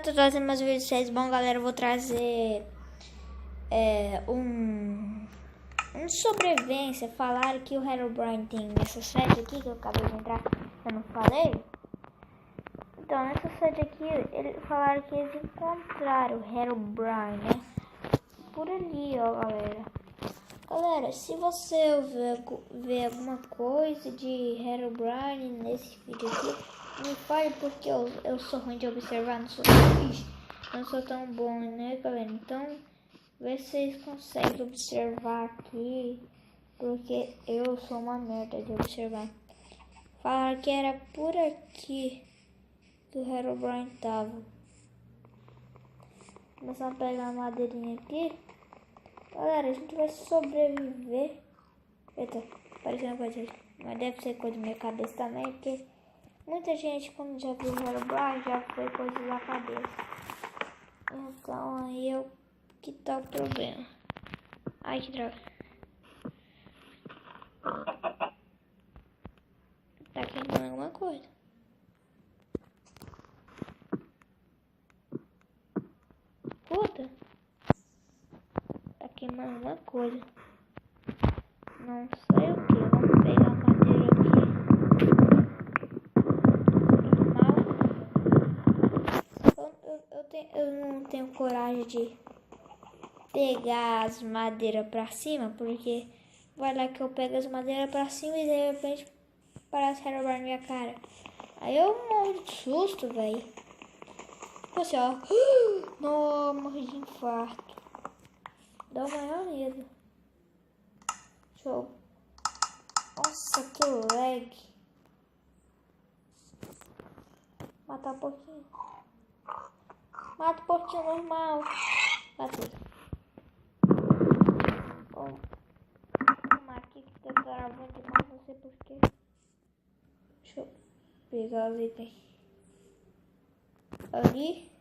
Eu tô trazendo mais vídeos pra vocês. Bom, galera, eu vou trazer um sobrevivência. Falaram que o Herobrine tem nessa sede aqui, que eu acabei de entrar, eu não falei. Então, nessa sede aqui, eles falaram que eles encontraram o Herobrine, né? Por ali, ó, galera. Galera, se você ver alguma coisa de Herobrine nesse vídeo aqui, me fale, porque eu sou ruim de observar, não sou tão bom, né, galera? Então, vê se vocês conseguem observar aqui, porque eu sou uma merda de observar. Falaram que era por aqui que o Herobrine tava. Começar a pegar a madeirinha aqui. Galera, a gente vai sobreviver. Eita, parecendo coisa, mas deve ser coisa da minha cabeça também, porque muita gente, quando já viu o Herobrine, já foi coisa da cabeça. Então aí que tá o problema. Ai, que droga. Tá queimando alguma coisa. Puta. Tá queimando alguma coisa. Não sei o que. Vamos pegar a madeira aqui. Normal. Eu não tenho coragem de pegar as madeiras pra cima, porque vai lá que eu pego as madeiras pra cima e de repente parece Herobrine na minha cara. Aí eu morro de susto, velho. Tipo assim, ó. Não, morri de infarto. Dá o maior medo. Show. Nossa, que lag. Matar o porquinho. Mata o porquinho normal. Matei. Vamos arrumar aqui que tá travando demais, não sei porquê. Deixa eu pegar os itens. Ali.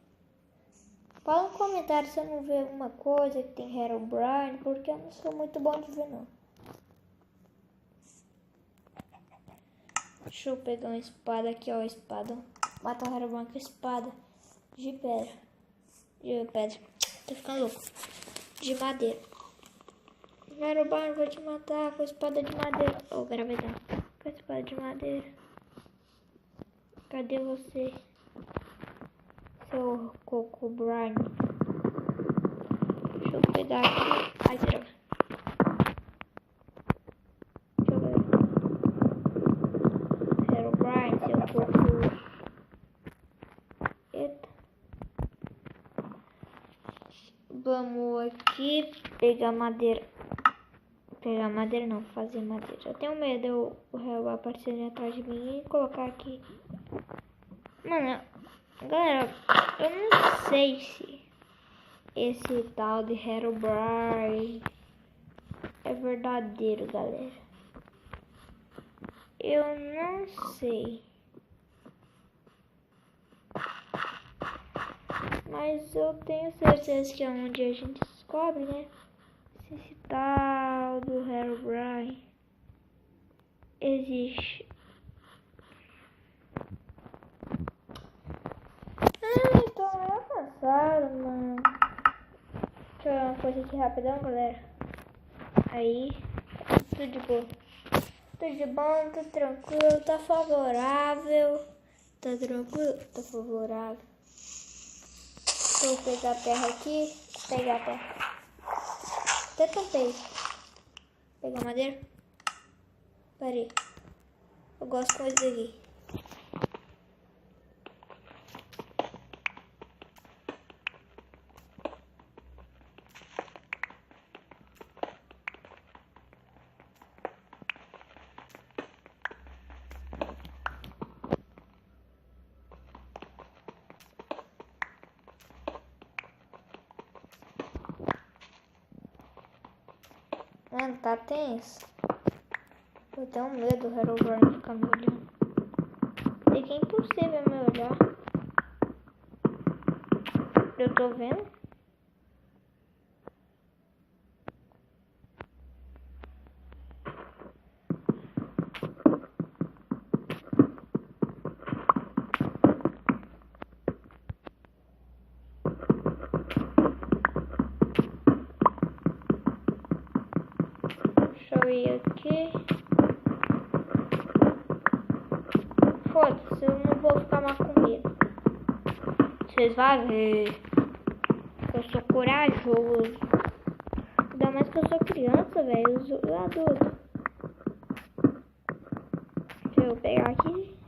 Fala no comentário se eu não ver alguma coisa que tem Herobrine, porque eu não sou muito bom de ver, não. Deixa eu pegar uma espada aqui, ó, espada. Matar o Herobrine com espada de pedra. De pedra. Tô ficando louco. De madeira. Herobrine, vou te matar com espada de madeira. Oh, gravidade. Com espada de madeira. Cadê você? Seu Cocobrine. Deixa eu pegar aqui. Ai, droga. Deixa eu ver. Herobrine, seu Coco. Eita. Vamos aqui pegar madeira. Pegar madeira não, fazer madeira. Eu tenho medo o réu aparecer atrás de mim e colocar aqui. Mano, galera, eu não sei se esse tal de Herobrine é verdadeiro, galera. Eu não sei. Mas eu tenho certeza que é onde a gente descobre, né? Se esse tal do Herobrine existe. Ai, tô meio cansado, mano. Deixa eu ver uma coisa aqui rapidão, galera. Aí, tudo de boa. Tudo de bom, tudo tranquilo, tá favorável. Tá tranquilo? Tá favorável. Vou pegar a terra aqui. Pegar a terra. Até tampei. Pegar madeira. Parei. Eu gosto de coisas aqui. Mano, tá tenso. Eu tenho medo do Herobrine ficar me olhando. É que é impossível me olhar. Eu tô vendo. Deixa eu ir aqui. Foda-se, eu não vou ficar mais com medo. Vocês vão ver. Eu sou corajoso. Ainda mais que eu sou criança, velho. Eu sou adulto. Deixa eu pegar aqui.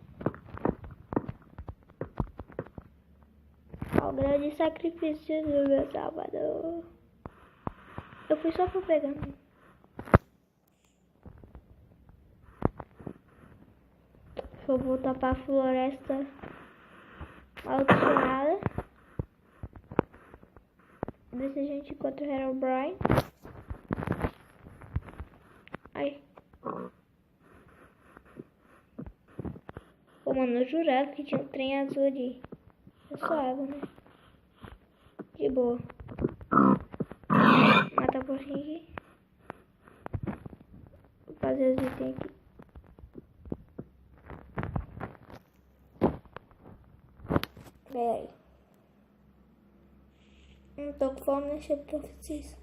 Ao grande sacrifício do meu Salvador. Eu fui só pra pegar. Deixa eu voltar pra floresta amaldiçoada. Ver se a gente encontra o Herobrine. Ai. Pô, mano, eu jurava que tinha um trem azul ali. É só água, né? De boa. Matar um pouquinho aqui. Vou fazer os itens aqui. Pera aí. Não tô com fome, deixa eu fazer isso.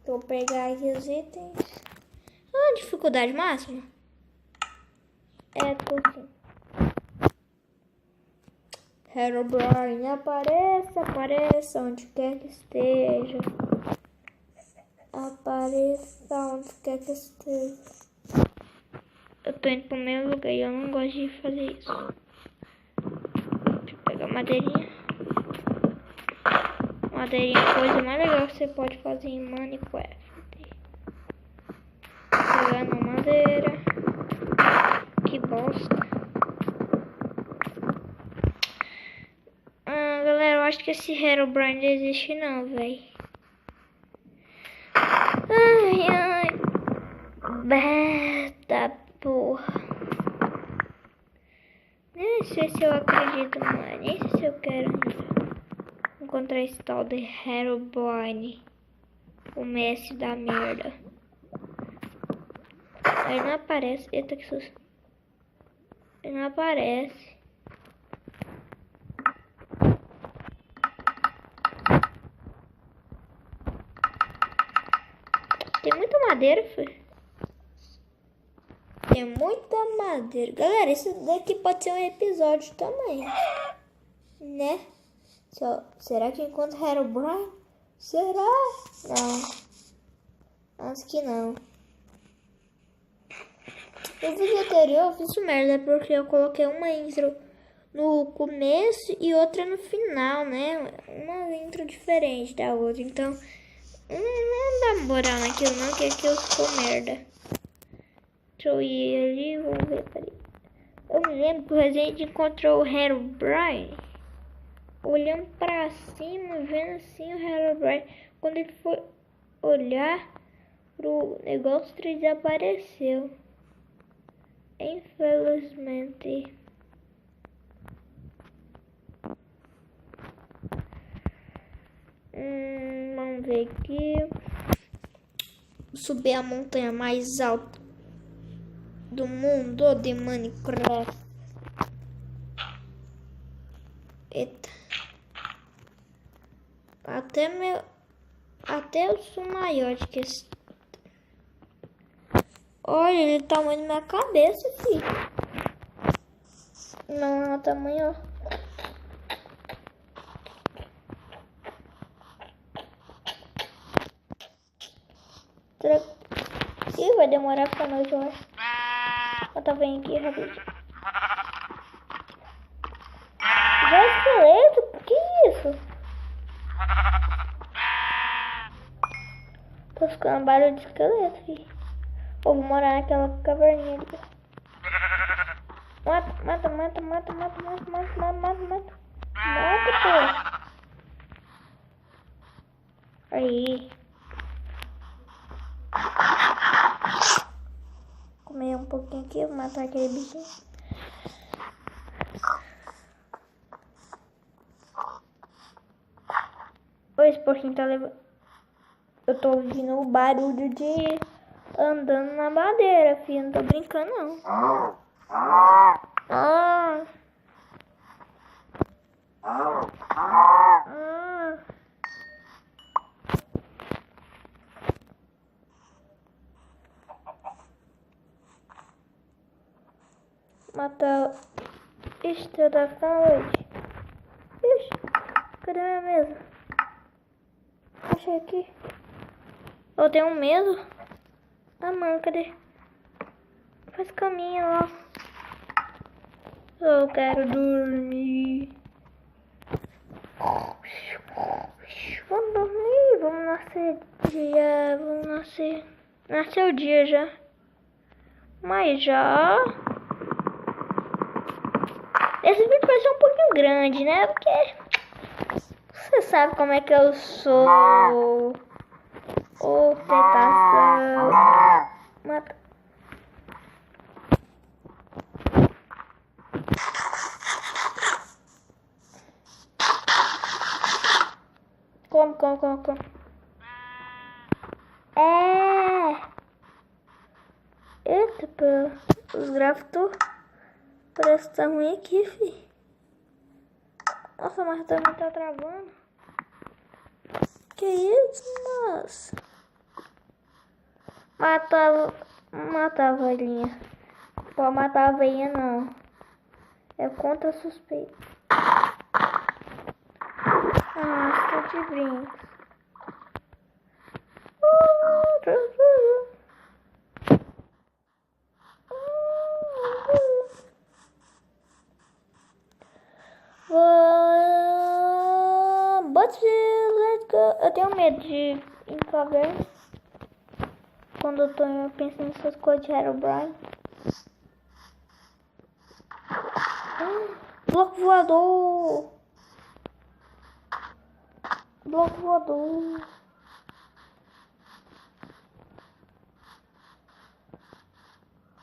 Vou pegar aqui os itens. Ah, dificuldade máxima? É, tô sim. Herobrine, apareça onde quer que esteja. Apareça onde quer que esteja. Eu tô indo pro meu lugar e eu não gosto de fazer isso. Deixa eu pegar madeirinha. Madeirinha é a coisa mais legal que você pode fazer em Minecraft. Pegando madeira. Que bosta. Galera, eu acho que esse Herobrine não existe não, velho. Ai, ai. Beta porra. Nem sei se eu acredito mais. Nem sei se eu quero encontrar esse tal de Herobrine. O mestre da merda. Aí não aparece. Eita, que susto. Ele não aparece. Tem muita madeira, filho. Tem muita madeira. Galera, isso daqui pode ser um episódio também. Né? Será que encontra Herobrine? Será? Não. Acho que não. No vídeo anterior eu fiz merda porque eu coloquei uma intro no começo e outra no final, né? Uma intro diferente da outra. Então, não dá moral naquilo não, que aquilo ficou merda. Deixa eu ir ali, vamos ver, peraí. Eu me lembro que o Resident encontrou o Herobrine olhando pra cima, vendo assim o Herobrine. Quando ele foi olhar pro negócio, ele desapareceu. Infelizmente. Vamos ver aqui. Subir a montanha mais alta do mundo de Minecraft. Eita. Até eu sou maior do que esse. Olha, ele é o tamanho da minha cabeça, filho. Não é o tamanho, ó. Ih, vai demorar pra noite, eu acho. Eu tô vendo aqui rapidinho. Já é esqueleto? Que isso? Tô ficando barulho de esqueleto, filho. Ou vou morar naquela caverninha ali. Mata, pô. Aí. Comer um pouquinho aqui, vou matar aquele bichinho. Esse porquinho tá levando. Eu tô ouvindo o barulho de andando na madeira, filho. Não tô brincando, não. Ah. Matar. Ixi, tá ficando noite. Ixi, cadê minha mesa? Achei aqui. Eu tenho medo. Ah, mano, cadê? Faz caminho lá. Eu quero dormir. Vamos dormir, vamos nascer dia, vamos nascer. Nasceu o dia já. Mas já. Esse vídeo vai ser um pouquinho grande, né? Porque você sabe como é que eu sou. Ô, tentação. Mata. Como. Eita, pô. Os gráficos parece que tá ruim aqui, fi. Nossa, mas também tá travando. Que isso, nossa. Matar a velhinha. Pode matar a velhinha, não. É contra suspeito. Ah, estou de brinco. Let's go. Eu tenho medo de ir em caverna. Quando eu tô pensando nessas coisas de Herobrine. Bloco voador. Bloco voador.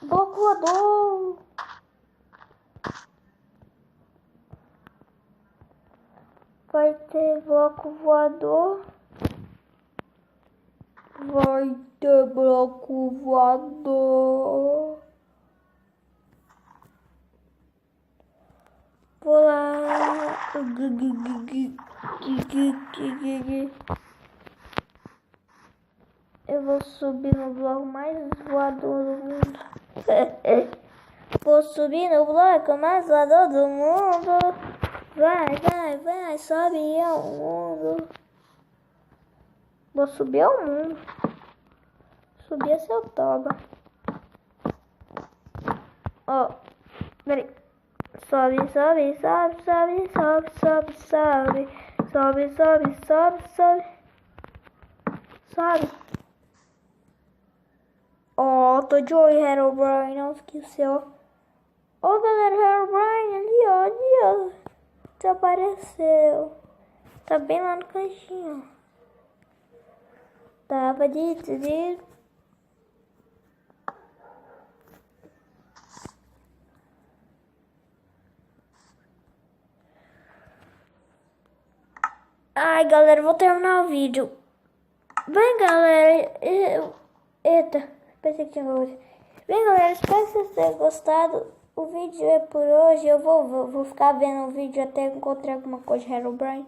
Bloco voador. Vai ter bloco voador. Vai ter bloco voador. Vou lá. Eu vou subir no bloco mais voador do mundo. Vou subir no bloco mais voador do mundo. Vai, sobe ao mundo. Vou subir ao mundo. Subir a seu toba. Ó, peraí. Sobe. Ó, tô de olho, Herobrine, não esqueceu. Ó, galera, Herobrine ali, ó. Desapareceu. Tá bem lá no cantinho. Tava de... Ai, galera, vou terminar o vídeo. Bem, galera, eita, pensei que tinha hoje. Bem, galera, espero que vocês tenham gostado. O vídeo é por hoje. Eu vou ficar vendo o vídeo até encontrar alguma coisa de Herobrine.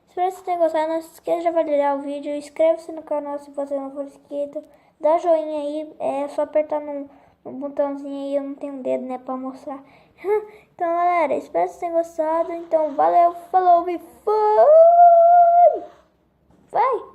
Espero que vocês tenham gostado. Não se esqueça de avaliar o vídeo. Inscreva-se no canal se você não for inscrito. Dá joinha aí. É só apertar no botãozinho aí. Eu não tenho dedo, né, pra mostrar. Então, galera, espero que vocês tenham gostado. Então, valeu, falou e foi! Vai!